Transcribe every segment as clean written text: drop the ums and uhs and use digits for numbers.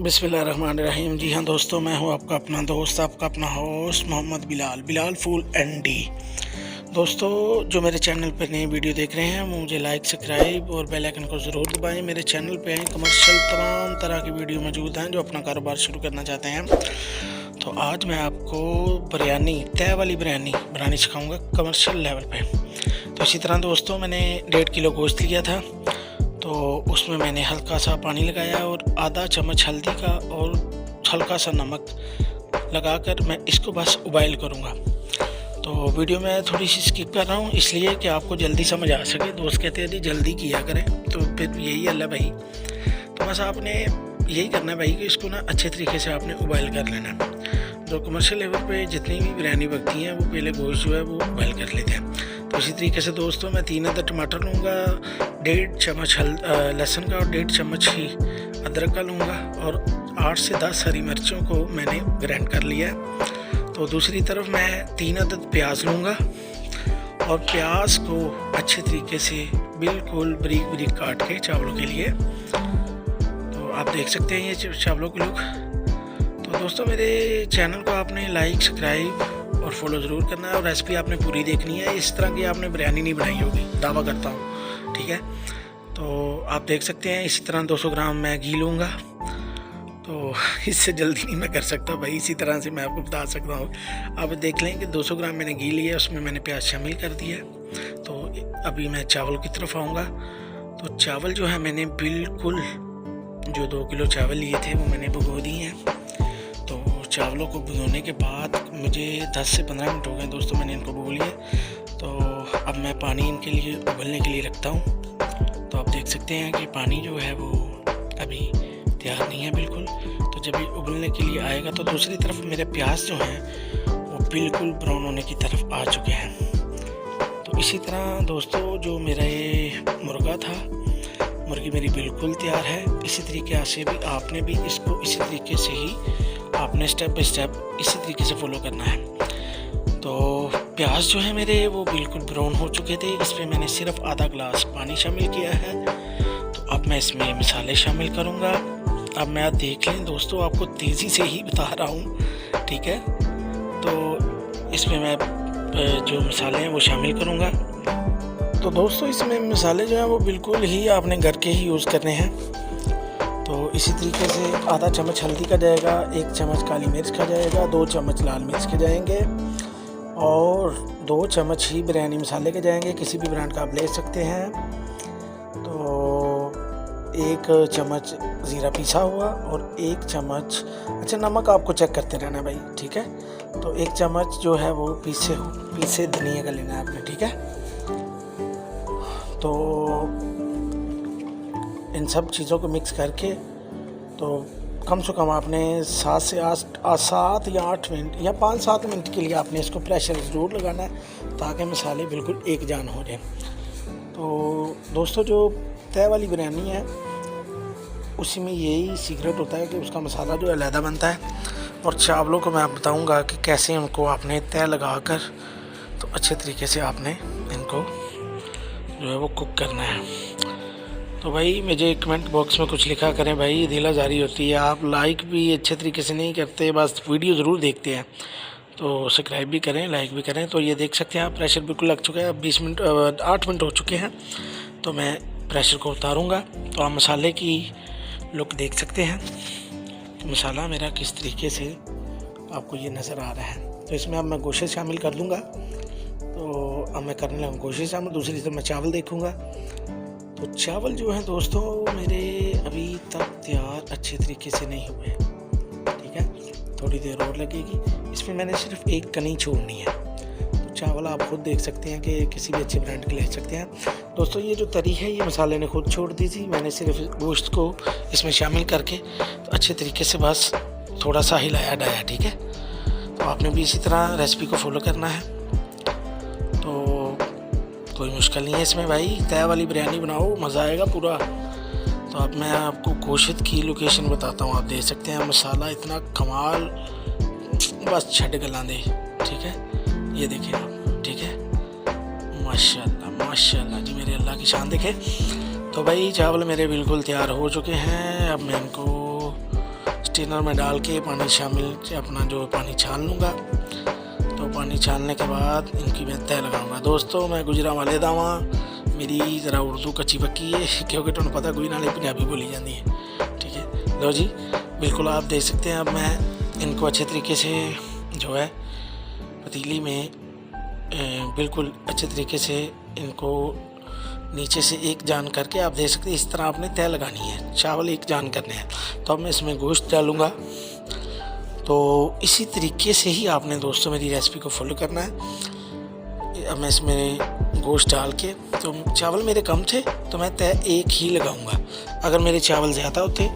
बिस्मिल्लाहिर्रहमानिर्रहीम। जी हाँ दोस्तों, मैं हूँ आपका अपना दोस्त, आपका अपना होस्ट मोहम्मद बिलाल फूल एनडी। दोस्तों, जो मेरे चैनल पर नई वीडियो देख रहे हैं वो मुझे लाइक, सब्सक्राइब और बेल आइकन को ज़रूर दबाएं। मेरे चैनल पे कमर्शियल तमाम तरह की वीडियो मौजूद हैं जो अपना कारोबार शुरू करना चाहते हैं। तो आज मैं आपको बिरयानी, तय वाली बिरयानी बनानी सिखाऊँगा कमर्शियल लेवल पर। तो इसी तरह दोस्तों, मैंने 1.5 किलो गोश्त लिया था। तो उसमें मैंने हल्का सा पानी लगाया और आधा चम्मच हल्दी का और हल्का सा नमक लगाकर मैं इसको बस उबाइल करूँगा। तो वीडियो में थोड़ी सी स्किप कर रहा हूँ इसलिए कि आपको जल्दी समझ आ सके। दोस्त कहते हैं जी जल्दी किया करें, तो फिर यही अल्लाह भाई। तो बस आपने यही करना है भाई कि इसको ना अच्छे तरीके से आपने उबाइल कर लेना। जो कमर्शियल लेवल पे जितनी भी बिरयानी बनती हैं वो पहले गोश्त जो है वो उबाइल कर लेते हैं। तो इसी तरीके से दोस्तों, मैं 3 अदद टमाटर लूँगा, 1.5 चम्मच लहसुन का और 1.5 चम्मच ही अदरक का लूँगा और 8 से 10 हरी मिर्चों को मैंने ग्राइंड कर लिया है। तो दूसरी तरफ मैं 3 अदद प्याज लूँगा और प्याज को अच्छे तरीके से बिल्कुल बारीक बारीक काट के चावलों के लिए। तो आप देख सकते हैं ये चावलों के लुक। तो दोस्तों, मेरे चैनल को आपने लाइक, सब्सक्राइब और फॉलो ज़रूर करना है और रेसिपी आपने पूरी देखनी है। इस तरह की आपने बिरयानी नहीं बनाई होगी, दावा करता हूँ, ठीक है। तो आप देख सकते हैं इसी तरह 200 ग्राम मैं घी लूँगा। तो इससे जल्दी नहीं मैं कर सकता भाई, इसी तरह से मैं आपको बता सकता हूँ। आप देख लें कि 200 ग्राम मैंने घी लिया, उसमें मैंने प्याज शामिल कर दिया। तो अभी मैं चावल की तरफ आऊँगा। तो चावल जो है मैंने बिल्कुल, जो 2 किलो चावल लिए थे वो मैंने भिगो दिए हैं। तो चावलों को भिगोने के बाद मुझे 10 से 15 मिनट हो गए दोस्तों, मैंने इनको भिगो लिया। तो अब मैं पानी इनके लिए उबलने के लिए रखता हूँ। तो आप देख सकते हैं कि पानी जो है वो अभी तैयार नहीं है बिल्कुल। तो जब ये उबलने के लिए आएगा तो दूसरी तरफ मेरे प्याज जो हैं वो बिल्कुल ब्राउन होने की तरफ आ चुके हैं। तो इसी तरह दोस्तों, जो मेरा ये मुर्गा था, मुर्गी मेरी बिल्कुल तैयार है। इसी तरीके से भी आपने भी इसको इसी तरीके से ही आपने स्टेप बाय स्टेप इसी तरीके से फॉलो करना है। तो प्याज जो है मेरे वो बिल्कुल ब्राउन हो चुके थे। इसमें मैंने सिर्फ आधा ग्लास पानी शामिल किया है। तो अब मैं इसमें मसाले शामिल करूँगा। अब मैं देख लें दोस्तों, आपको तेज़ी से ही बता रहा हूँ, ठीक है। तो इसमें मैं जो मसाले हैं वो शामिल करूँगा। तो दोस्तों, इसमें मसाले जो हैं वो बिल्कुल ही आपने घर के ही यूज़ करने हैं। तो इसी तरीके से आधा चम्मच हल्दी का जाएगा, 1 चम्मच काली मिर्च का जाएगा, 2 चम्मच लाल मिर्च के जाएंगे और 2 चम्मच ही बिरयानी मसाले के जाएंगे। किसी भी ब्रांड का आप ले सकते हैं। तो 1 चम्मच ज़ीरा पिसा हुआ और 1 चम्मच, अच्छा नमक आपको चेक करते रहना भाई, ठीक है। तो 1 चम्मच जो है वो पीसे धनिया का लेना है आपने, ठीक है। तो इन सब चीज़ों को मिक्स करके तो कम से कम आपने 7 या 8 मिनट या 5-7 मिनट के लिए आपने इसको प्रेशर ज़रूर लगाना है ताकि मसाले बिल्कुल एक जान हो जाए। तो दोस्तों, जो तय वाली बिरयानी है उसी में यही सीक्रेट होता है कि उसका मसाला जो अलहदा बनता है। और चावलों को मैं बताऊंगा कि कैसे उनको आपने तय लगाकर तो अच्छे तरीके से आपने इनको जो है वो कुक करना है। तो भाई मुझे कमेंट बॉक्स में कुछ लिखा करें भाई, दिला जारी होती है। आप लाइक भी अच्छे तरीके से नहीं करते, बस वीडियो ज़रूर देखते हैं। तो सब्सक्राइब भी करें, लाइक भी करें। तो ये देख सकते हैं आप, प्रेशर बिल्कुल लग चुका है। अब 8 मिनट हो चुके हैं। तो मैं प्रेशर को उतारूँगा। तो आप मसाले की लुक देख सकते हैं। तो मसाला मेरा किस तरीके से आपको ये नज़र आ रहा है। तो इसमें अब मैं गोश्त शामिल कर दूँगा। तो अब मैं करने लगा गोश्त शामिल। दूसरी तरफ मैं चावल देखूँगा। तो चावल जो हैं दोस्तों मेरे अभी तक तैयार अच्छे तरीके से नहीं हुए, ठीक है। थोड़ी देर और लगेगी। इसमें मैंने सिर्फ 1 कनी छोड़नी है। तो चावल आप खुद देख सकते हैं कि किसी भी अच्छे ब्रांड के ले सकते हैं। दोस्तों, ये जो तरी है ये मसाले ने खुद छोड़ दी थी। मैंने सिर्फ गोश्त को इसमें शामिल करके तो अच्छे तरीके से बस थोड़ा सा हिलाया डाया, ठीक है। तो आपने भी इसी तरह रेसिपी को फॉलो करना है। तो कोई मुश्किल नहीं है इसमें भाई, तय वाली बिरयानी बनाओ, मज़ा आएगा पूरा। तो अब मैं आपको गोश्त की लोकेशन बताता हूँ। आप देख सकते हैं मसाला इतना कमाल, बस छट गला दे, ठीक है। ये देखें आप, ठीक है। माशाल्लाह माशाल्लाह जी, मेरे अल्लाह की शान देखें। तो भाई चावल मेरे बिल्कुल तैयार हो चुके हैं। अब मैं इनको स्टेनर में डाल के पानी शामिल अपना जो पानी छान लूँगा। तो पानी छानने के बाद इनकी मैं तय लगाऊंगा। दोस्तों मैं गुजरा वाले दावा, मेरी ज़रा उर्दू कच्ची पक्की है क्योंकि तुम्हें पता कोई नाले पंजाबी बोली जाती है, ठीक है। लो जी, बिल्कुल आप देख सकते हैं। अब मैं इनको अच्छे तरीके से जो है पतीली में बिल्कुल अच्छे तरीके से इनको नीचे से एक जान करके आप देख सकते हैं इस तरह आपने तय लगानी है। चावल एक जान करने हैं। तो अब मैं इसमें गोश्त डालूँगा। तो इसी तरीके से ही आपने दोस्तों मेरी रेसिपी को फॉलो करना है। अब मैं इसमें गोश्त डाल के, तो चावल मेरे कम थे तो मैं तय एक ही लगाऊंगा। अगर मेरे चावल ज़्यादा होते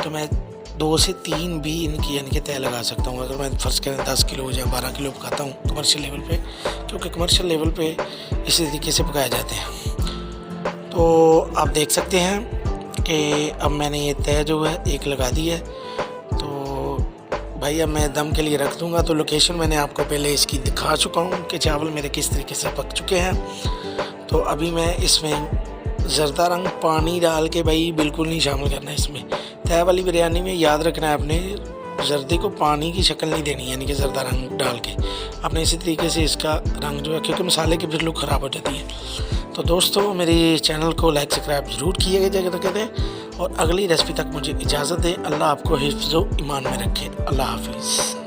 तो मैं 2 से 3 भी इनकी यानी कि तय लगा सकता हूँ। अगर मैं फर्स्ट करें 10 किलो या 12 किलो पकाता हूँ कमर्शियल लेवल पे, क्योंकि कमर्शियल लेवल पे इसी तरीके से पकाए जाते हैं। तो आप देख सकते हैं कि अब मैंने ये तय जो है एक लगा दी है। तो भाई अब मैं दम के लिए रख दूंगा। तो लोकेशन मैंने आपको पहले इसकी दिखा चुका हूँ कि चावल मेरे किस तरीके से पक चुके हैं। तो अभी मैं इसमें ज़रदा रंग पानी डाल के भाई बिल्कुल नहीं शामिल करना है इसमें। तय वाली बिरयानी में याद रखना है आपने जर्दे को पानी की शक्ल नहीं देनी, यानी कि ज़रदा रंग डाल के आपने इसी तरीके से इसका रंग जो है, क्योंकि मसाले की फिर लुक ख़राब हो जाती है। तो दोस्तों मेरे चैनल को लाइक सब्सक्राइब ज़रूर किए दें और अगली रेसिपी तक मुझे इजाज़त दें। अल्लाह आपको हिफ्ज़ व ईमान में रखे। अल्लाह हाफिज़।